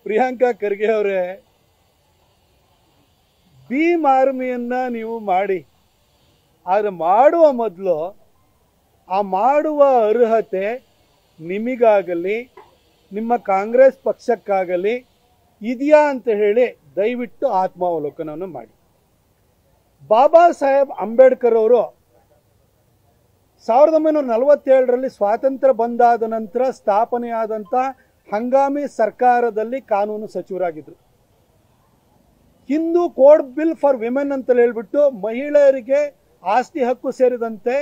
ಪ್ರಿಯಾಂಕಾ ಖರ್ಗೆ ಅವರೇ, ಭೀಮ್ ಆರ್ಮಿಯನ್ನ ನೀವು ಮಾಡಿ, ಆದರೆ ಮಾಡುವ ಮೊದಲು ಆ ಮಾಡುವ ಅರ್ಹತೆ ನಿಮಗಾಗಲಿ ನಿಮ್ಮ ಕಾಂಗ್ರೆಸ್ ಪಕ್ಷಕ್ಕಾಗಲಿ ಇದೆಯಾ ಅಂತ ಹೇಳಿ ದಯವಿಟ್ಟು ಆತ್ಮಾವಲೋಕನವನ್ನು ಮಾಡಿ. ಬಾಬಾ ಸಾಹೇಬ್ ಅಂಬೇಡ್ಕರ್ ಅವರು 1947ರಲ್ಲಿ ಸ್ವಾತಂತ್ರ್ಯ ಬಂದಾದ ನಂತರ ಸ್ಥಾಪನೆಯಾದಂಥ ಹಂಗಾಮಿ ಸರ್ಕಾರದಲ್ಲಿ ಕಾನೂನು ಸಚಿವರಾಗಿದ್ದರು. Hindu code bill for women ಅಂತ ಹೇಳ್ಬಿಟ್ಟು ಮಹಿಳೆಯರಿಗೆ ಆಸ್ತಿ ಹಕ್ಕು ಸೇರಿದಂತೆ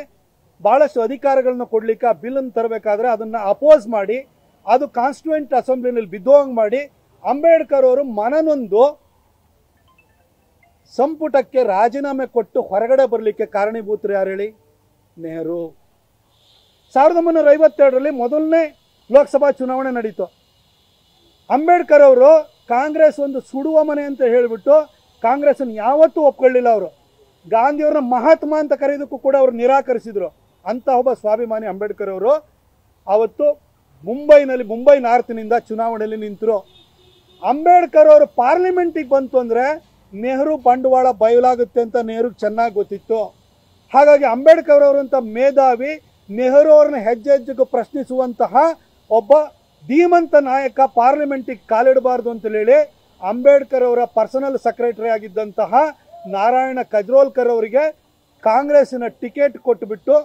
ಬಹಳಷ್ಟು ಅಧಿಕಾರಗಳನ್ನ ಕೊಡ್ಲಿಕ್ಕೆ ಆ ಬಿಲ್ ಅನ್ನು ತರಬೇಕಾದ್ರೆ ಅದನ್ನ ಅಪೋಸ್ ಮಾಡಿ ಅದು ಕಾನ್ಸ್ಟಿಟ್ಯೂಯೆಂಟ್ ಅಸೆಂಬ್ಲಿನಲ್ಲಿ ಬಿದ್ದೋಂಗ್ ಮಾಡಿ ಅಂಬೇಡ್ಕರ್ ಅವರು ಮನನೊಂದು ಸಂಪುಟಕ್ಕೆ ರಾಜೀನಾಮೆ ಕೊಟ್ಟು ಹೊರಗಡೆ ಬರಲಿಕ್ಕೆ ಕಾರಣೀಭೂತರು ಯಾರು ಹೇಳಿ? ನೆಹರು. 1952ರಲ್ಲಿ ಮೊದಲನೇ ಲೋಕಸಭಾ ಚುನಾವಣೆ ನಡೀತು. ಅಂಬೇಡ್ಕರ್ ಅವರು ಕಾಂಗ್ರೆಸ್ ಒಂದು ಸುಡುವ ಮನೆ ಅಂತ ಹೇಳಿಬಿಟ್ಟು ಕಾಂಗ್ರೆಸ್ ಅನ್ನು ಯಾವತ್ತೂ ಒಪ್ಕೊಳ್ಳಿಲ್ಲ. ಅವರು ಗಾಂಧಿಯವ್ರನ್ನ ಮಹಾತ್ಮ ಅಂತ ಕರೆಯೋದಕ್ಕೂ ಕೂಡ ಅವರು ನಿರಾಕರಿಸಿದ್ರು. ಅಂತ ಒಬ್ಬ ಸ್ವಾಭಿಮಾನಿ ಅಂಬೇಡ್ಕರ್ ಅವರು ಅವತ್ತು ಮುಂಬೈ ನಾರ್ತ್ನಿಂದ ಚುನಾವಣೆಯಲ್ಲಿ ನಿಂತರು. ಅಂಬೇಡ್ಕರ್ ಅವರು ಪಾರ್ಲಿಮೆಂಟಿಗೆ ಬಂತು ಅಂದರೆ ನೆಹರು ಬಂಡವಾಳ ಬಯಲಾಗುತ್ತೆ ಅಂತ ನೆಹರುಗೆ ಚೆನ್ನಾಗಿ ಗೊತ್ತಿತ್ತು. ಹಾಗಾಗಿ ಅಂಬೇಡ್ಕರ್ ಅವರಂಥ ಮೇಧಾವಿ ನೆಹರು ಅವ್ರನ್ನ ಹೆಜ್ಜೆ ಹೆಜ್ಜೆಗೂ ಪ್ರಶ್ನಿಸುವಂತಹ ಒಬ್ಬ ಧೀಮಂತ ನಾಯಕ ಪಾರ್ಲಿಮೆಂಟಿಗೆ ಕಾಲಿಡಬಾರ್ದು ಅಂತ ಹೇಳಿ ಅಂಬೇಡ್ಕರ್ ಅವರ ಪರ್ಸನಲ್ ಸೆಕ್ರೆಟರಿ ಆಗಿದ್ದಂತಹ ನಾರಾಯಣ ಕಜ್ರೋಲ್ಕರ್ ಅವರಿಗೆ ಕಾಂಗ್ರೆಸ್ಸಿನ ಟಿಕೆಟ್ ಕೊಟ್ಟುಬಿಟ್ಟು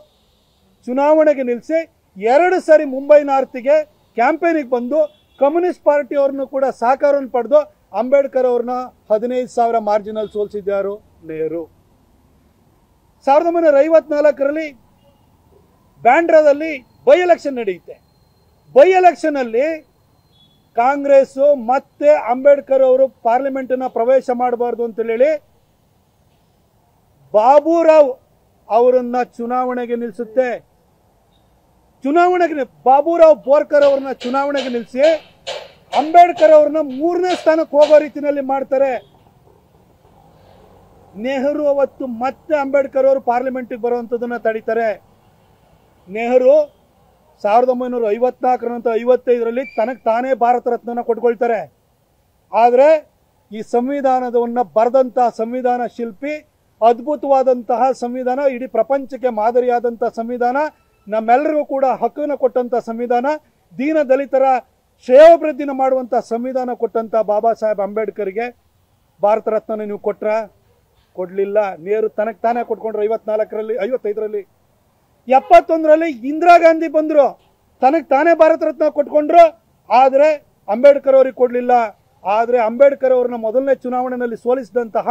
ಚುನಾವಣೆಗೆ ನಿಲ್ಲಿಸಿ 2 ಸರಿ ಮುಂಬೈ ನಾರ್ತ್ಗೆ ಕ್ಯಾಂಪೇನಿಗೆ ಬಂದು ಕಮ್ಯುನಿಸ್ಟ್ ಪಾರ್ಟಿ ಅವ್ರನ್ನು ಕೂಡ ಸಹಕಾರವನ್ನು ಪಡೆದು ಅಂಬೇಡ್ಕರ್ ಅವ್ರನ್ನ 15,000 ಮಾರ್ಜಿನಲ್ಲಿ ಸೋಲಿಸಿದ್ಯಾರು? ನೆಹರು. 1954ರಲ್ಲಿ ಬ್ಯಾಂಡ್ರಾದಲ್ಲಿ ಬೈ ಎಲೆಕ್ಷನ್ ನಡೆಯುತ್ತೆ. ಬೈ ಎಲೆಕ್ಷನ್ ಅಲ್ಲಿ ಕಾಂಗ್ರೆಸ್ ಮತ್ತೆ ಅಂಬೇಡ್ಕರ್ ಅವರು ಪಾರ್ಲಿಮೆಂಟ್ ಪ್ರವೇಶ ಮಾಡಬಾರ್ದು ಅಂತ ಹೇಳಿ ಬಾಬುರಾವ್ ಅವರನ್ನ ಚುನಾವಣೆಗೆ ನಿಲ್ಲಿಸುತ್ತೆ. ಬಾಬುರಾವ್ ಬೋರ್ಕರ್ ಅವ್ರನ್ನ ಚುನಾವಣೆಗೆ ನಿಲ್ಲಿಸಿ ಅಂಬೇಡ್ಕರ್ ಅವ್ರನ್ನ 3ನೇ ಸ್ಥಾನಕ್ಕೆ ಹೋಗೋ ರೀತಿಯಲ್ಲಿ ಮಾಡ್ತಾರೆ. ನೆಹರು ಅವತ್ತು ಮತ್ತೆ ಅಂಬೇಡ್ಕರ್ ಅವರು ಪಾರ್ಲಿಮೆಂಟ್ಗೆ ಬರುವಂಥದ್ದನ್ನ ತಡೀತಾರೆ. ನೆಹರು 1954 ನಂತರ 55ರಲ್ಲಿ ತನಗೆ ತಾನೇ ಭಾರತ ರತ್ನ ಕೊಟ್ಕೊಳ್ತಾರೆ. ಆದರೆ ಈ ಸಂವಿಧಾನದವನ್ನ ಬರೆದಂತಹ ಸಂವಿಧಾನ ಶಿಲ್ಪಿ, ಅದ್ಭುತವಾದಂತಹ ಸಂವಿಧಾನ, ಇಡೀ ಪ್ರಪಂಚಕ್ಕೆ ಮಾದರಿಯಾದಂತಹ ಸಂವಿಧಾನ, ನಮ್ಮೆಲ್ಲರಿಗೂ ಕೂಡ ಹಕ್ಕನ್ನು ಕೊಟ್ಟಂತ ಸಂವಿಧಾನ, ದೀನ ದಲಿತರ ಶ್ರೇಯೋಭಿವೃದ್ಧಿನ ಮಾಡುವಂತ ಸಂವಿಧಾನ ಕೊಟ್ಟಂತ ಬಾಬಾ ಸಾಹೇಬ್ ಅಂಬೇಡ್ಕರ್ಗೆ ಭಾರತ ರತ್ನ ನೀವು ಕೊಡ್ಲಿಲ್ಲ. ನೆಹರು ತನಗೆ ತಾನೇ ಕೊಟ್ಕೊಂಡ್ರು 55ರಲ್ಲಿ. 71ರಲ್ಲಿ ಇಂದಿರಾ ಗಾಂಧಿ ಬಂದ್ರು, ತನಗೆ ತಾನೇ ಭಾರತ ರತ್ನ ಕೊಟ್ಕೊಂಡ್ರು. ಆದರೆ ಅಂಬೇಡ್ಕರ್ ಅವ್ರಿಗೆ ಕೊಡ್ಲಿಲ್ಲ. ಆದರೆ ಅಂಬೇಡ್ಕರ್ ಅವ್ರನ್ನ ಮೊದಲನೇ ಚುನಾವಣೆಯಲ್ಲಿ ಸೋಲಿಸಿದಂತಹ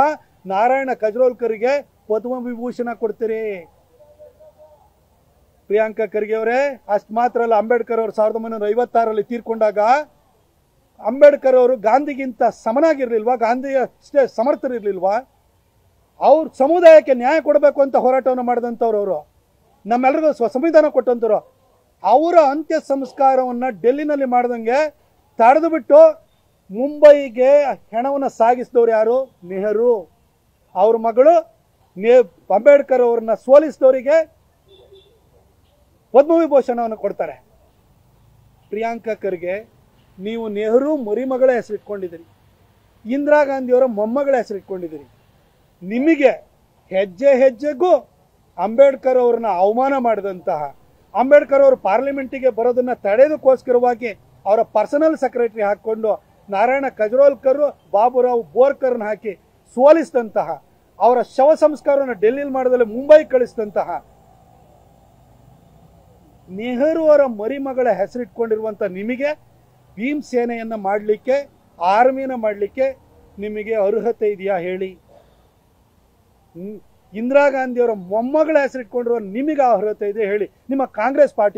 ನಾರಾಯಣ ಕಜ್ರೋಲ್ಕರ್ಗೆ ಪದ್ಮ ವಿಭೂಷಣ ಕೊಡ್ತೀರಿ. ಪ್ರಿಯಾಂಕಾ ಖರ್ಗೆ ಅವರೇ, ಅಷ್ಟು ಮಾತ್ರ ಅಲ್ಲ, ಅಂಬೇಡ್ಕರ್ ಅವರು 1956ರಲ್ಲಿ ತೀರ್ಕೊಂಡಾಗ ಅಂಬೇಡ್ಕರ್ ಅವರು ಗಾಂಧಿಗಿಂತ ಸಮನಾಗಿರ್ಲಿಲ್ವಾ? ಗಾಂಧಿ ಅಷ್ಟೇ ಸಮರ್ಥರಿರ್ಲಿಲ್ವಾ? ಅವ್ರ ಸಮುದಾಯಕ್ಕೆ ನ್ಯಾಯ ಕೊಡಬೇಕು ಅಂತ ಹೋರಾಟವನ್ನು ಮಾಡಿದಂಥವ್ರು ಅವರು, ನಮ್ಮೆಲ್ಲರಿಗೂ ಸಂವಿಧಾನ ಕೊಟ್ಟಂತವ್ರು. ಅವರ ಅಂತ್ಯ ಸಂಸ್ಕಾರವನ್ನ ಡೆಲ್ಲಿನಲ್ಲಿ ಮಾಡ್ದಂಗೆ ತಡೆದು ಬಿಟ್ಟು ಮುಂಬೈಗೆ ಹೆಣವನ್ನು ಸಾಗಿಸಿದವ್ರು ಯಾರು? ನೆಹರು. ಅವ್ರ ಮಗಳು ಅಂಬೇಡ್ಕರ್ ಅವ್ರನ್ನ ಸೋಲಿಸಿದವರಿಗೆ ಪದ್ಮವಿಭೂಷಣವನ್ನು ಕೊಡ್ತಾರೆ. ಪ್ರಿಯಾಂಕಾ ಖರ್ಗೆ, ನೀವು ನೆಹರು ಮರಿಮಗಳ ಹೆಸರಿಟ್ಕೊಂಡಿದ್ದೀರಿ, ಇಂದಿರಾ ಗಾಂಧಿಯವರ ಮೊಮ್ಮಗಳ ಹೆಸರಿಟ್ಕೊಂಡಿದ್ದೀರಿ. ನಿಮಗೆ ಹೆಜ್ಜೆ ಹೆಜ್ಜೆಗೂ ಅಂಬೇಡ್ಕರ್ ಅವ್ರನ್ನ ಅವಮಾನ ಮಾಡಿದಂತಹ, ಅಂಬೇಡ್ಕರ್ ಅವರು ಪಾರ್ಲಿಮೆಂಟಿಗೆ ಬರೋದನ್ನ ತಡೆಯೋದಕ್ಕೋಸ್ಕರವಾಗಿ ಅವರ ಪರ್ಸನಲ್ ಸೆಕ್ರೆಟರಿ ಹಾಕೊಂಡು ನಾರಾಯಣ ಕಜ್ರೋಲ್ಕರ್, ಬಾಬುರಾವ್ ಬೋರ್ಕರ್ನ ಹಾಕಿ ಸೋಲಿಸಿದಂತಹ, ಅವರ ಶವ ಸಂಸ್ಕಾರವನ್ನು ಡೆಲ್ಲಿಲಿ ಮಾಡದಲ್ಲಿ ಮುಂಬೈ ಕಳಿಸಿದಂತಹ ನೆಹರು ಅವರ ಮರಿಮಗಳ ಹೆಸರಿಟ್ಕೊಂಡಿರುವಂತ ನಿಮಗೆ ಭೀಮ್ ಸೇನೆಯನ್ನ ಮಾಡಲಿಕ್ಕೆ, ಆರ್ಮಿನ ಮಾಡಲಿಕ್ಕೆ ನಿಮಗೆ ಅರ್ಹತೆ ಇದೆಯಾ ಹೇಳಿ? ಇಂದಿರಾ ಗಾಂಧಿಯವರ ಮೊಮ್ಮಗಳ ಹೆಸರಿಟ್ಕೊಂಡಿರುವ ನಿಮಗೆ ಅರ್ಹತೆ ಇದೆ ಹೇಳಿ? ನಿಮ್ಮ ಕಾಂಗ್ರೆಸ್ ಪಾರ್ಟಿ